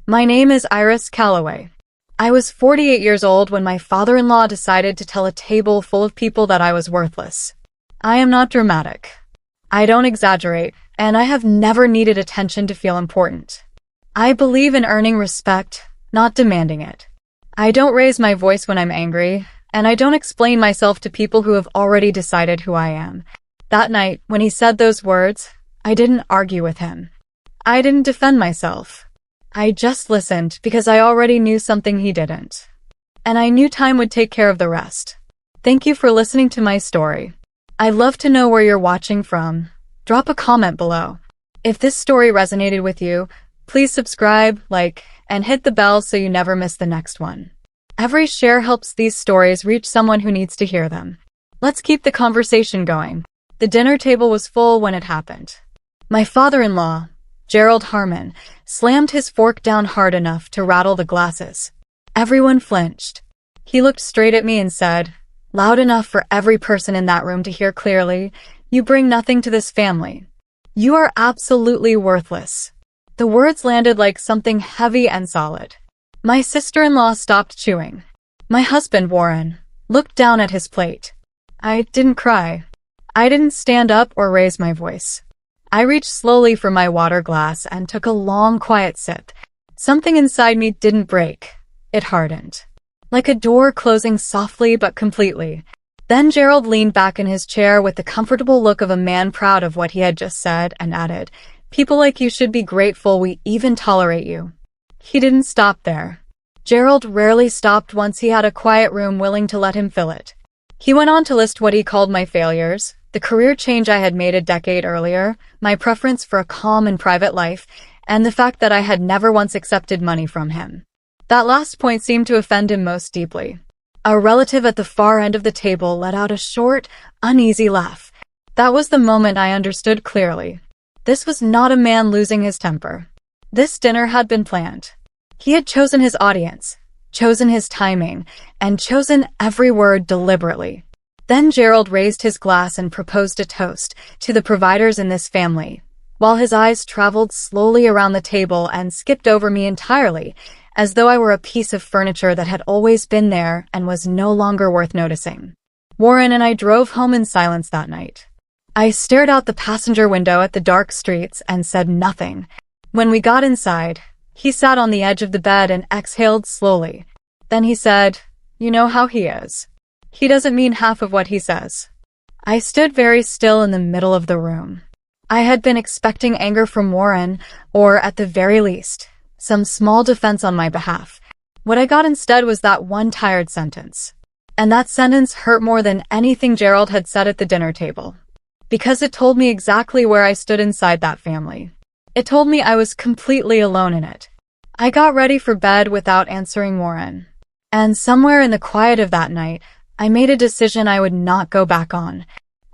My name is Iris Calloway. I was 48 years old when my father-in-law decided to tell a table full of people that I was worthless. I am not dramatic. I don't exaggerate, and I have never needed attention to feel important. I believe in earning respect, not demanding it. I don't raise my voice when I'm angry, and I don't explain myself to people who have already decided who I am. That night, when he said those words, I didn't argue with him. I didn't defend myself. I just listened because I already knew something he didn't. And I knew time would take care of the rest. Thank you for listening to my story. I'd love to know where you're watching from. Drop a comment below. If this story resonated with you, please subscribe, like, and hit the bell so you never miss the next one. Every share helps these stories reach someone who needs to hear them. Let's keep the conversation going. The dinner table was full when it happened. My father-in-law, Gerald Harmon, slammed his fork down hard enough to rattle the glasses. Everyone flinched. He looked straight at me and said, loud enough for every person in that room to hear clearly, "You bring nothing to this family. You are absolutely worthless." The words landed like something heavy and solid. My sister-in-law stopped chewing. My husband, Warren, looked down at his plate. I didn't cry. I didn't stand up or raise my voice. I reached slowly for my water glass and took a long, quiet sip. Something inside me didn't break. It hardened. Like a door closing softly but completely. Then Gerald leaned back in his chair with the comfortable look of a man proud of what he had just said and added, "People like you should be grateful we even tolerate you." He didn't stop there. Gerald rarely stopped once he had a quiet room willing to let him fill it. He went on to list what he called my failures, the career change I had made a decade earlier, my preference for a calm and private life, and the fact that I had never once accepted money from him. That last point seemed to offend him most deeply. A relative at the far end of the table let out a short, uneasy laugh. That was the moment I understood clearly. This was not a man losing his temper. This dinner had been planned. He had chosen his audience, chosen his timing, and chosen every word deliberately. Then Gerald raised his glass and proposed a toast to the providers in this family, while his eyes traveled slowly around the table and skipped over me entirely, as though I were a piece of furniture that had always been there and was no longer worth noticing. Warren and I drove home in silence that night. I stared out the passenger window at the dark streets and said nothing. When we got inside, he sat on the edge of the bed and exhaled slowly. Then he said, "You know how he is. He doesn't mean half of what he says." I stood very still in the middle of the room. I had been expecting anger from Warren, or at the very least, some small defense on my behalf. What I got instead was that one tired sentence. And that sentence hurt more than anything Gerald had said at the dinner table. Because it told me exactly where I stood inside that family. It told me I was completely alone in it. I got ready for bed without answering Warren. And somewhere in the quiet of that night, I made a decision I would not go back on.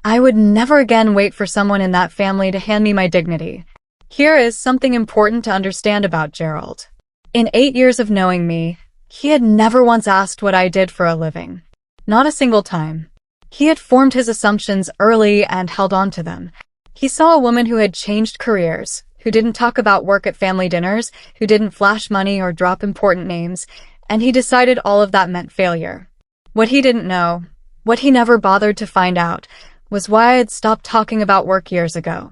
I would never again wait for someone in that family to hand me my dignity. Here is something important to understand about Gerald. In 8 years of knowing me, he had never once asked what I did for a living. Not a single time. He had formed his assumptions early and held on to them. He saw a woman who had changed careers, who didn't talk about work at family dinners, who didn't flash money or drop important names, and he decided all of that meant failure. What he didn't know, what he never bothered to find out, was why I had stopped talking about work years ago.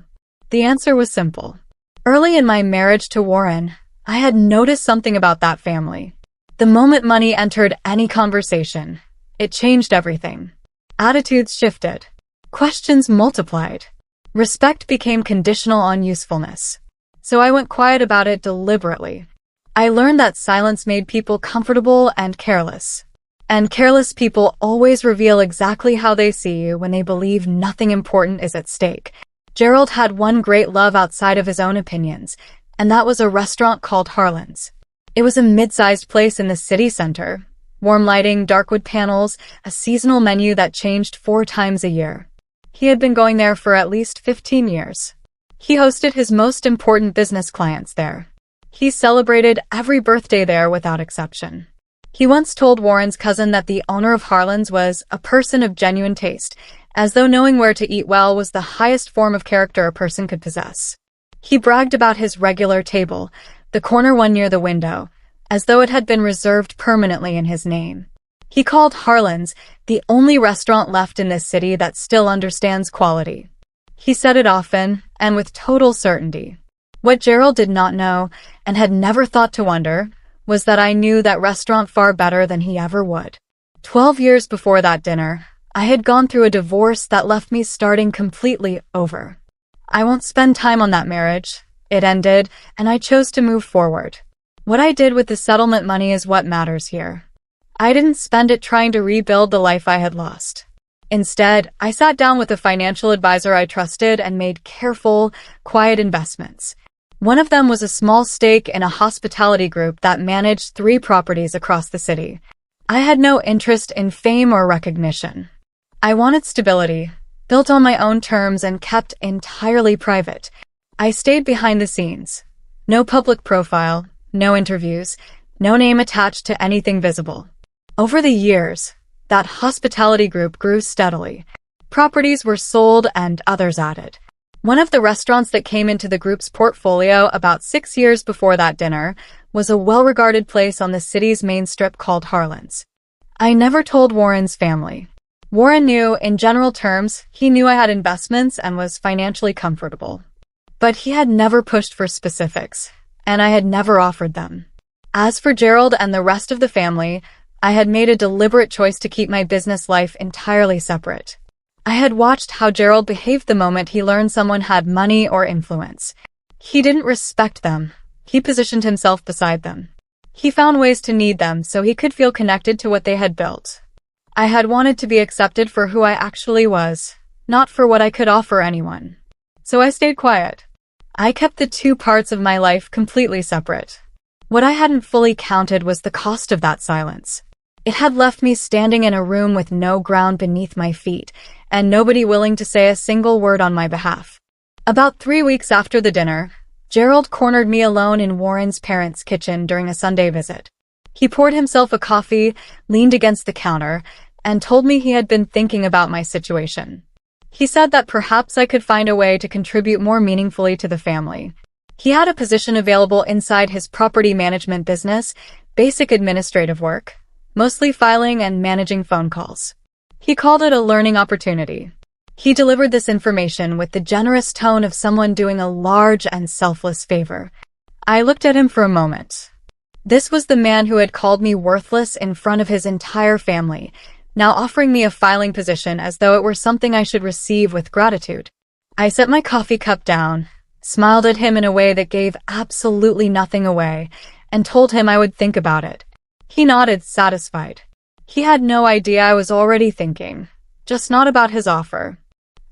The answer was simple. Early in my marriage to Warren, I had noticed something about that family. The moment money entered any conversation, it changed everything. Attitudes shifted. Questions multiplied. Respect became conditional on usefulness. So I went quiet about it deliberately. I learned that silence made people comfortable and careless. And careless people always reveal exactly how they see you when they believe nothing important is at stake. Gerald had one great love outside of his own opinions, and that was a restaurant called Harlan's. It was a mid-sized place in the city center. Warm lighting, dark wood panels, a seasonal menu that changed 4 times a year. He had been going there for at least 15 years. He hosted his most important business clients there. He celebrated every birthday there without exception. He once told Warren's cousin that the owner of Harlan's was a person of genuine taste, as though knowing where to eat well was the highest form of character a person could possess. He bragged about his regular table, the corner one near the window, as though it had been reserved permanently in his name. He called Harlan's the only restaurant left in this city that still understands quality. He said it often, and with total certainty. What Gerald did not know, and had never thought to wonder, was that I knew that restaurant far better than he ever would. 12 years before that dinner, I had gone through a divorce that left me starting completely over. I won't spend time on that marriage. It ended, and I chose to move forward. What I did with the settlement money is what matters here. I didn't spend it trying to rebuild the life I had lost. Instead, I sat down with a financial advisor I trusted and made careful, quiet investments. One of them was a small stake in a hospitality group that managed 3 properties across the city. I had no interest in fame or recognition. I wanted stability, built on my own terms and kept entirely private. I stayed behind the scenes. No public profile, no interviews, no name attached to anything visible. Over the years, that hospitality group grew steadily. Properties were sold and others added. One of the restaurants that came into the group's portfolio about 6 years before that dinner was a well-regarded place on the city's main strip called Harlan's. I never told Warren's family. Warren knew, in general terms, he knew I had investments and was financially comfortable. But he had never pushed for specifics, and I had never offered them. As for Gerald and the rest of the family, I had made a deliberate choice to keep my business life entirely separate. I had watched how Gerald behaved the moment he learned someone had money or influence. He didn't respect them. He positioned himself beside them. He found ways to need them so he could feel connected to what they had built. I had wanted to be accepted for who I actually was, not for what I could offer anyone. So I stayed quiet. I kept the 2 parts of my life completely separate. What I hadn't fully counted was the cost of that silence. It had left me standing in a room with no ground beneath my feet, and nobody willing to say a single word on my behalf. About 3 weeks after the dinner, Gerald cornered me alone in Warren's parents' kitchen during a Sunday visit. He poured himself a coffee, leaned against the counter, and told me he had been thinking about my situation. He said that perhaps I could find a way to contribute more meaningfully to the family. He had a position available inside his property management business, basic administrative work, mostly filing and managing phone calls. He called it a learning opportunity. He delivered this information with the generous tone of someone doing a large and selfless favor. I looked at him for a moment. This was the man who had called me worthless in front of his entire family, now offering me a filing position as though it were something I should receive with gratitude. I set my coffee cup down, smiled at him in a way that gave absolutely nothing away, and told him I would think about it. He nodded, satisfied. He had no idea I was already thinking, just not about his offer.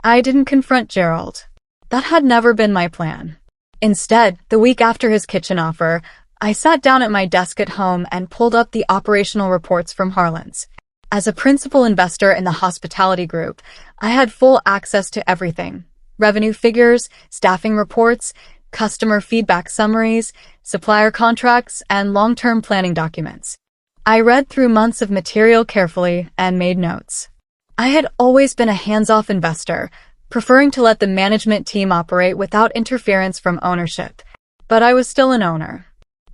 I didn't confront Gerald. That had never been my plan. Instead, the week after his kitchen offer, I sat down at my desk at home and pulled up the operational reports from Harlan's. As a principal investor in the hospitality group, I had full access to everything: revenue figures, staffing reports, customer feedback summaries, supplier contracts, and long-term planning documents. I read through months of material carefully and made notes. I had always been a hands-off investor, preferring to let the management team operate without interference from ownership. But I was still an owner.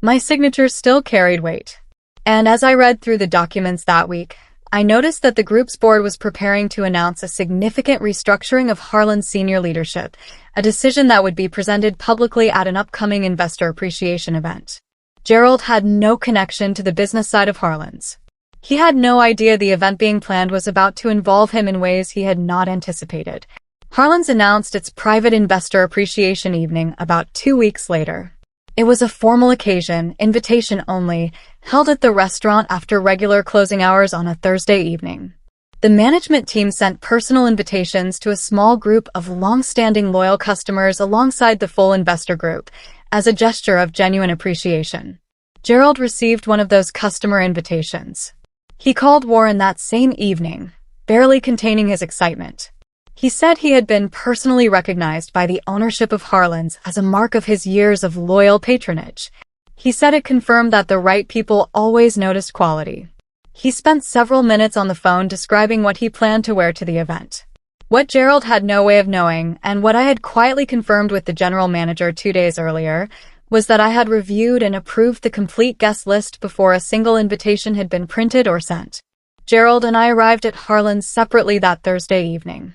My signature still carried weight. And as I read through the documents that week, I noticed that the group's board was preparing to announce a significant restructuring of Harlan's senior leadership, a decision that would be presented publicly at an upcoming investor appreciation event. Gerald had no connection to the business side of Harlan's. He had no idea the event being planned was about to involve him in ways he had not anticipated. Harlan's announced its private investor appreciation evening about 2 weeks later. It was a formal occasion, invitation only, held at the restaurant after regular closing hours on a Thursday evening. The management team sent personal invitations to a small group of long-standing loyal customers alongside the full investor group, as a gesture of genuine appreciation. Gerald received one of those customer invitations. He called Warren that same evening, barely containing his excitement. He said he had been personally recognized by the ownership of Harlan's as a mark of his years of loyal patronage. He said it confirmed that the right people always noticed quality. He spent several minutes on the phone describing what he planned to wear to the event. What Gerald had no way of knowing, and what I had quietly confirmed with the general manager 2 days earlier, was that I had reviewed and approved the complete guest list before a single invitation had been printed or sent. Gerald and I arrived at Harlan's separately that Thursday evening.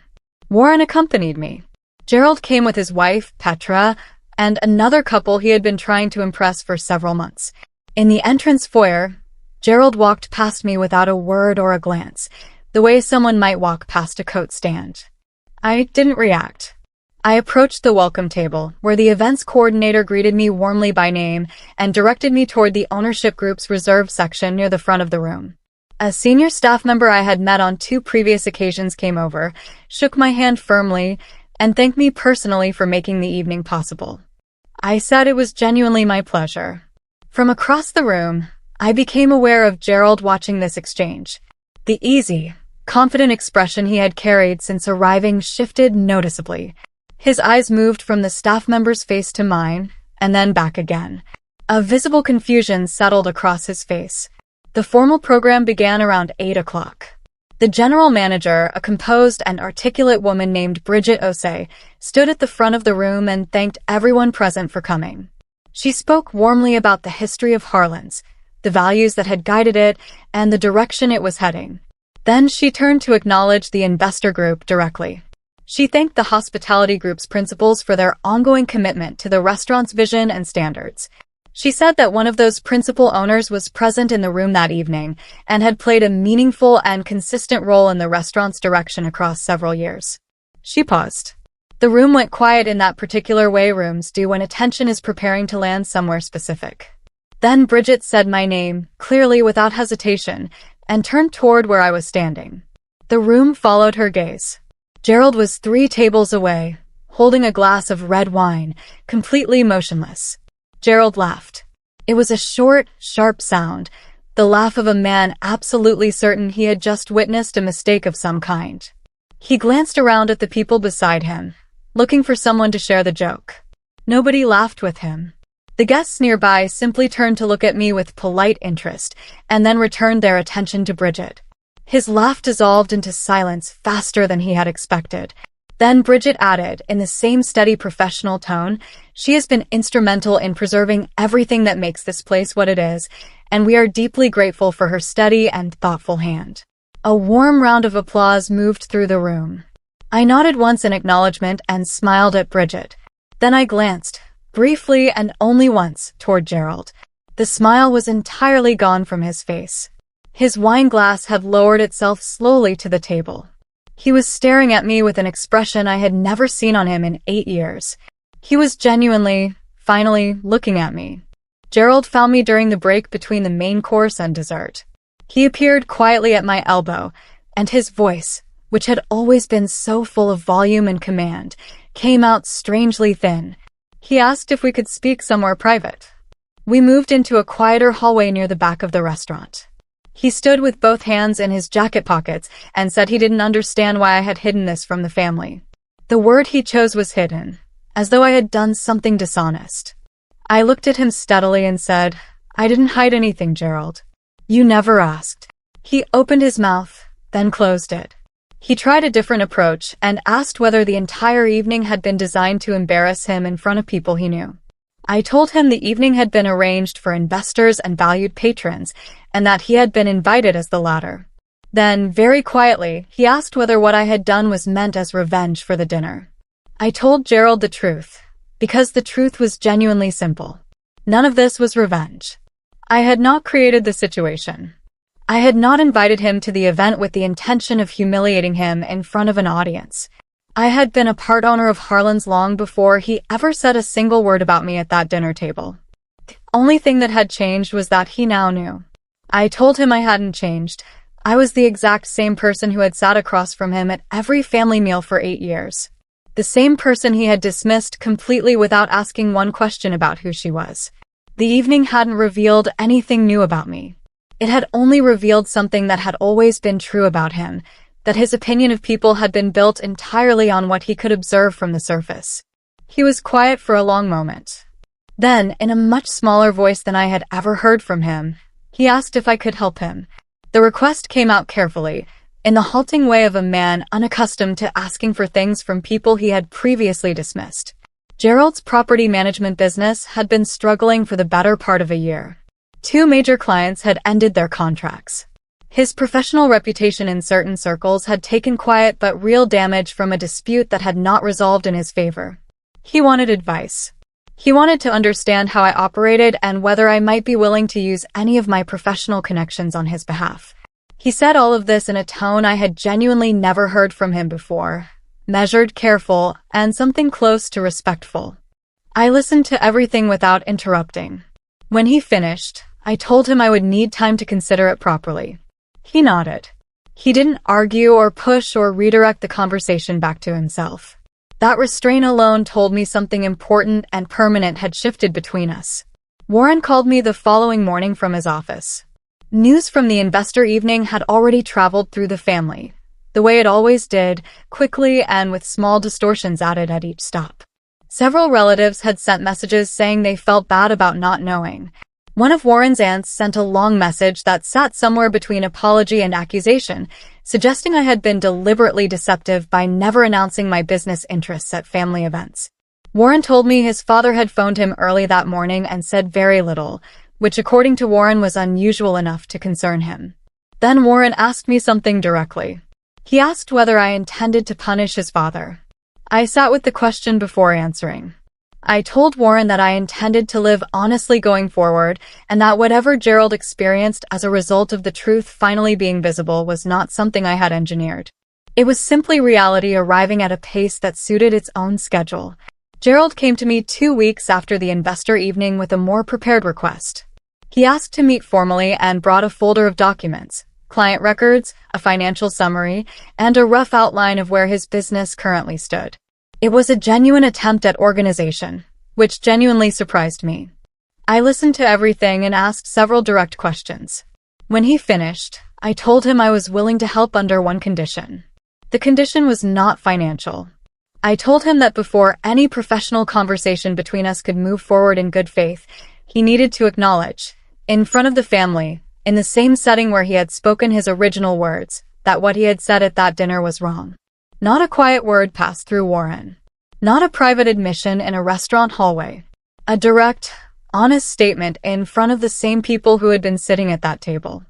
Warren accompanied me. Gerald came with his wife, Petra, and another couple he had been trying to impress for several months. In the entrance foyer, Gerald walked past me without a word or a glance, the way someone might walk past a coat stand. I didn't react. I approached the welcome table, where the events coordinator greeted me warmly by name and directed me toward the ownership group's reserved section near the front of the room. A senior staff member I had met on 2 previous occasions came over, shook my hand firmly, and thanked me personally for making the evening possible. I said it was genuinely my pleasure. From across the room, I became aware of Gerald watching this exchange. The easy, confident expression he had carried since arriving shifted noticeably. His eyes moved from the staff member's face to mine, and then back again. A visible confusion settled across his face. The formal program began around 8 o'clock. The general manager, a composed and articulate woman named Bridget Osei, stood at the front of the room and thanked everyone present for coming. She spoke warmly about the history of Harlan's, the values that had guided it, and the direction it was heading. Then she turned to acknowledge the investor group directly. She thanked the hospitality group's principals for their ongoing commitment to the restaurant's vision and standards. She said that one of those principal owners was present in the room that evening and had played a meaningful and consistent role in the restaurant's direction across several years. She paused. The room went quiet in that particular way rooms do when attention is preparing to land somewhere specific. Then Bridget said my name, clearly without hesitation, and turned toward where I was standing. The room followed her gaze. Gerald was 3 tables away, holding a glass of red wine, completely motionless. Gerald laughed. It was a short, sharp sound, the laugh of a man absolutely certain he had just witnessed a mistake of some kind. He glanced around at the people beside him, looking for someone to share the joke. Nobody laughed with him. The guests nearby simply turned to look at me with polite interest, and then returned their attention to Bridget. His laugh dissolved into silence faster than he had expected. Then Bridget added, in the same steady professional tone, "She has been instrumental in preserving everything that makes this place what it is, and we are deeply grateful for her steady and thoughtful hand." A warm round of applause moved through the room. I nodded once in acknowledgement and smiled at Bridget. Then I glanced, briefly and only once, toward Gerald. The smile was entirely gone from his face. His wine glass had lowered itself slowly to the table. He was staring at me with an expression I had never seen on him in 8 years. He was genuinely, finally, looking at me. Gerald found me during the break between the main course and dessert. He appeared quietly at my elbow, and his voice, which had always been so full of volume and command, came out strangely thin. He asked if we could speak somewhere private. We moved into a quieter hallway near the back of the restaurant. He stood with both hands in his jacket pockets and said he didn't understand why I had hidden this from the family. The word he chose was hidden, as though I had done something dishonest. I looked at him steadily and said, "I didn't hide anything, Gerald. You never asked." He opened his mouth, then closed it. He tried a different approach and asked whether the entire evening had been designed to embarrass him in front of people he knew. I told him the evening had been arranged for investors and valued patrons, and that he had been invited as the latter. Then, very quietly, he asked whether what I had done was meant as revenge for the dinner. I told Gerald the truth, because the truth was genuinely simple. None of this was revenge. I had not created the situation. I had not invited him to the event with the intention of humiliating him in front of an audience. I had been a part owner of Harlan's long before he ever said a single word about me at that dinner table. The only thing that had changed was that he now knew. I told him I hadn't changed. I was the exact same person who had sat across from him at every family meal for 8 years. The same person he had dismissed completely without asking one question about who she was. The evening hadn't revealed anything new about me. It had only revealed something that had always been true about him, that his opinion of people had been built entirely on what he could observe from the surface. He was quiet for a long moment. Then, in a much smaller voice than I had ever heard from him, he asked if I could help him. The request came out carefully, in the halting way of a man unaccustomed to asking for things from people he had previously dismissed. Gerald's property management business had been struggling for the better part of a year. Two major clients had ended their contracts. His professional reputation in certain circles had taken quiet but real damage from a dispute that had not resolved in his favor. He wanted advice. He wanted to understand how I operated and whether I might be willing to use any of my professional connections on his behalf. He said all of this in a tone I had genuinely never heard from him before. Measured, careful, and something close to respectful. I listened to everything without interrupting. When he finished, I told him I would need time to consider it properly. He nodded. He didn't argue or push or redirect the conversation back to himself. That restraint alone told me something important and permanent had shifted between us. Warren called me the following morning from his office. News from the investor evening had already traveled through the family, the way it always did, quickly and with small distortions added at each stop. Several relatives had sent messages saying they felt bad about not knowing. One of Warren's aunts sent a long message that sat somewhere between apology and accusation, suggesting I had been deliberately deceptive by never announcing my business interests at family events. Warren told me his father had phoned him early that morning and said very little, which according to Warren was unusual enough to concern him. Then Warren asked me something directly. He asked whether I intended to punish his father. I sat with the question before answering. I told Warren that I intended to live honestly going forward and that whatever Gerald experienced as a result of the truth finally being visible was not something I had engineered. It was simply reality arriving at a pace that suited its own schedule. Gerald came to me 2 weeks after the investor evening with a more prepared request. He asked to meet formally and brought a folder of documents, client records, a financial summary, and a rough outline of where his business currently stood. It was a genuine attempt at organization, which genuinely surprised me. I listened to everything and asked several direct questions. When he finished, I told him I was willing to help under one condition. The condition was not financial. I told him that before any professional conversation between us could move forward in good faith, he needed to acknowledge, in front of the family, in the same setting where he had spoken his original words, that what he had said at that dinner was wrong. Not a quiet word passed through Warren. Not a private admission in a restaurant hallway. A direct, honest statement in front of the same people who had been sitting at that table.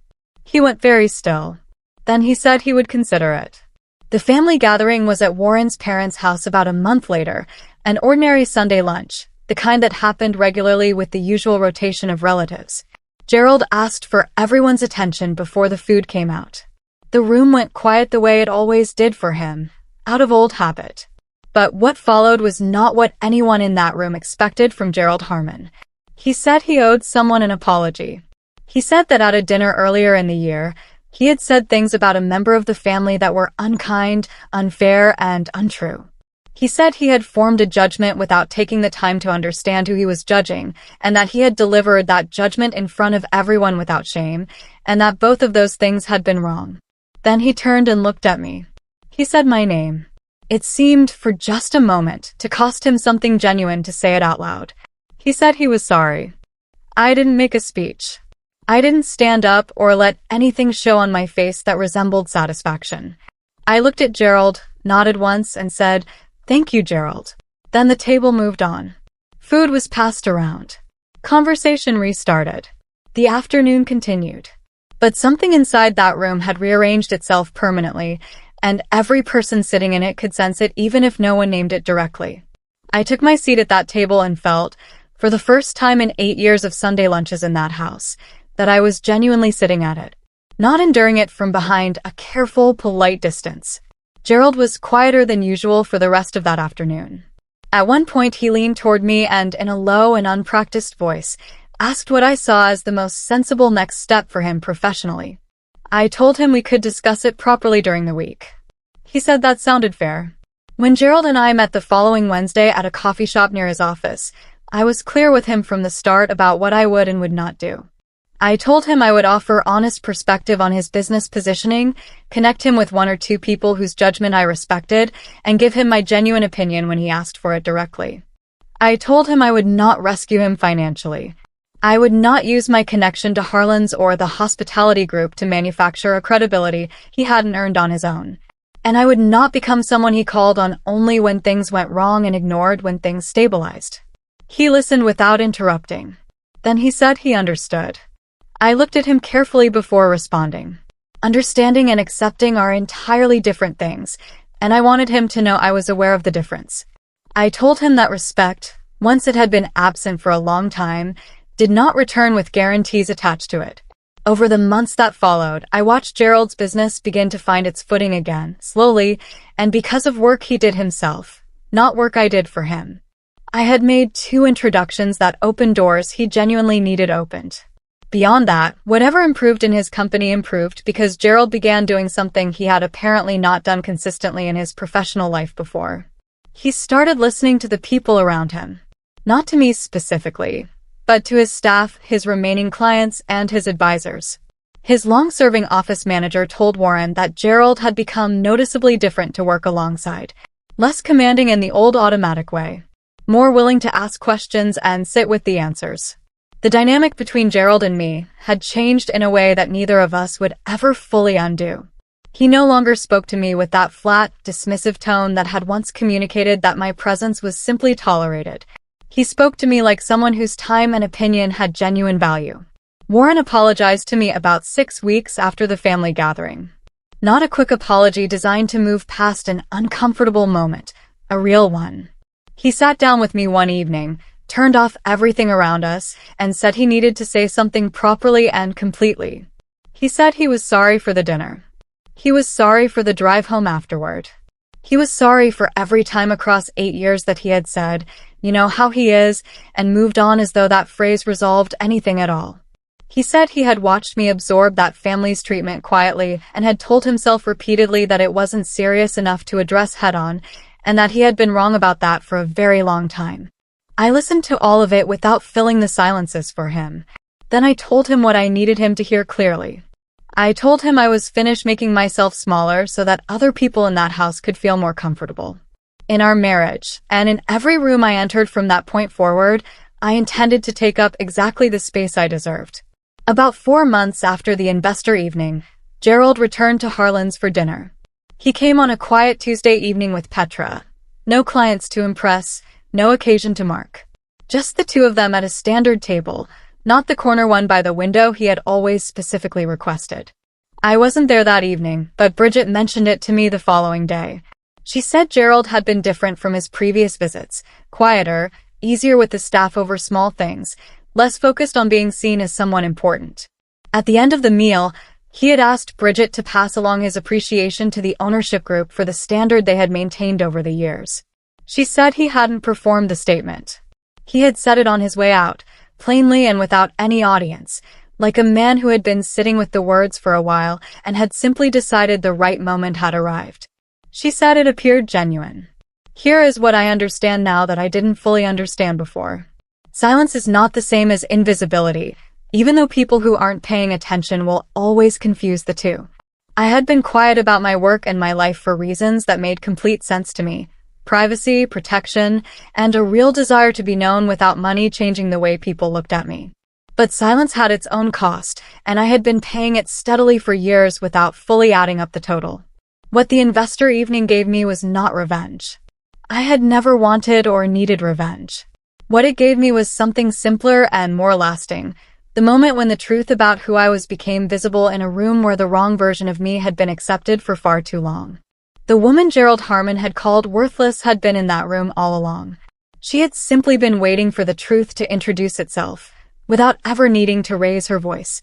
He went very still. Then he said he would consider it. The family gathering was at Warren's parents' house about a month later, an ordinary Sunday lunch, the kind that happened regularly with the usual rotation of relatives. Gerald asked for everyone's attention before the food came out. The room went quiet the way it always did for him, out of old habit. But what followed was not what anyone in that room expected from Gerald Harmon. He said he owed someone an apology. He said that at a dinner earlier in the year, he had said things about a member of the family that were unkind, unfair, and untrue. He said he had formed a judgment without taking the time to understand who he was judging, and that he had delivered that judgment in front of everyone without shame, and that both of those things had been wrong. Then he turned and looked at me. He said my name. It seemed, for just a moment, to cost him something genuine to say it out loud. He said he was sorry. I didn't make a speech. I didn't stand up or let anything show on my face that resembled satisfaction. I looked at Gerald, nodded once, and said, "Thank you, Gerald." Then the table moved on. Food was passed around. Conversation restarted. The afternoon continued. But something inside that room had rearranged itself permanently, and every person sitting in it could sense it even if no one named it directly. I took my seat at that table and felt, for the first time in 8 years of Sunday lunches in that house, that I was genuinely sitting at it, not enduring it from behind a careful, polite distance. Gerald was quieter than usual for the rest of that afternoon. At one point he leaned toward me and, in a low and unpracticed voice, asked what I saw as the most sensible next step for him professionally. I told him we could discuss it properly during the week. He said that sounded fair. When Gerald and I met the following Wednesday at a coffee shop near his office, I was clear with him from the start about what I would and would not do. I told him I would offer honest perspective on his business positioning, connect him with 1 or 2 people whose judgment I respected, and give him my genuine opinion when he asked for it directly. I told him I would not rescue him financially. I would not use my connection to Harlan's or the hospitality group to manufacture a credibility he hadn't earned on his own. and I would not become someone he called on only when things went wrong and ignored when things stabilized. He listened without interrupting. Then he said he understood. I looked at him carefully before responding. Understanding and accepting are entirely different things, and I wanted him to know I was aware of the difference. I told him that respect, once it had been absent for a long time, did not return with guarantees attached to it. Over the months that followed, I watched Gerald's business begin to find its footing again, slowly, and because of work he did himself, not work I did for him. I had made 2 introductions that opened doors he genuinely needed opened. Beyond that, whatever improved in his company improved because Gerald began doing something he had apparently not done consistently in his professional life before. He started listening to the people around him. Not to me specifically, but to his staff, his remaining clients, and his advisors. His long-serving office manager told Warren that Gerald had become noticeably different to work alongside, less commanding in the old automatic way, more willing to ask questions and sit with the answers. The dynamic between Gerald and me had changed in a way that neither of us would ever fully undo. He no longer spoke to me with that flat, dismissive tone that had once communicated that my presence was simply tolerated. He spoke to me like someone whose time and opinion had genuine value. Warren apologized to me about 6 weeks after the family gathering. Not a quick apology designed to move past an uncomfortable moment, a real one. He sat down with me one evening, turned off everything around us, and said he needed to say something properly and completely. He said he was sorry for the dinner. He was sorry for the drive home afterward. He was sorry for every time across 8 years that he had said, "You know how he is," and moved on as though that phrase resolved anything at all. He said he had watched me absorb that family's treatment quietly and had told himself repeatedly that it wasn't serious enough to address head-on, and that he had been wrong about that for a very long time. I listened to all of it without filling the silences for him. Then I told him what I needed him to hear clearly. I told him I was finished making myself smaller so that other people in that house could feel more comfortable. In our marriage, and in every room I entered from that point forward, I intended to take up exactly the space I deserved. About 4 months after the investor evening, Gerald returned to Harlan's for dinner. He came on a quiet Tuesday evening with Petra. No clients to impress, no occasion to mark. Just the 2 of them at a standard table, not the corner one by the window he had always specifically requested. I wasn't there that evening, but Bridget mentioned it to me the following day. She said Gerald had been different from his previous visits, quieter, easier with the staff over small things, less focused on being seen as someone important. At the end of the meal, he had asked Bridget to pass along his appreciation to the ownership group for the standard they had maintained over the years. She said he hadn't performed the statement. He had said it on his way out, plainly and without any audience, like a man who had been sitting with the words for a while and had simply decided the right moment had arrived. She said it appeared genuine. Here is what I understand now that I didn't fully understand before. Silence is not the same as invisibility, even though people who aren't paying attention will always confuse the two. I had been quiet about my work and my life for reasons that made complete sense to me. Privacy, protection, and a real desire to be known without money changing the way people looked at me. But silence had its own cost, and I had been paying it steadily for years without fully adding up the total. What the investor evening gave me was not revenge. I had never wanted or needed revenge. What it gave me was something simpler and more lasting. The moment when the truth about who I was became visible in a room where the wrong version of me had been accepted for far too long. The woman Gerald Harmon had called worthless had been in that room all along. She had simply been waiting for the truth to introduce itself, without ever needing to raise her voice.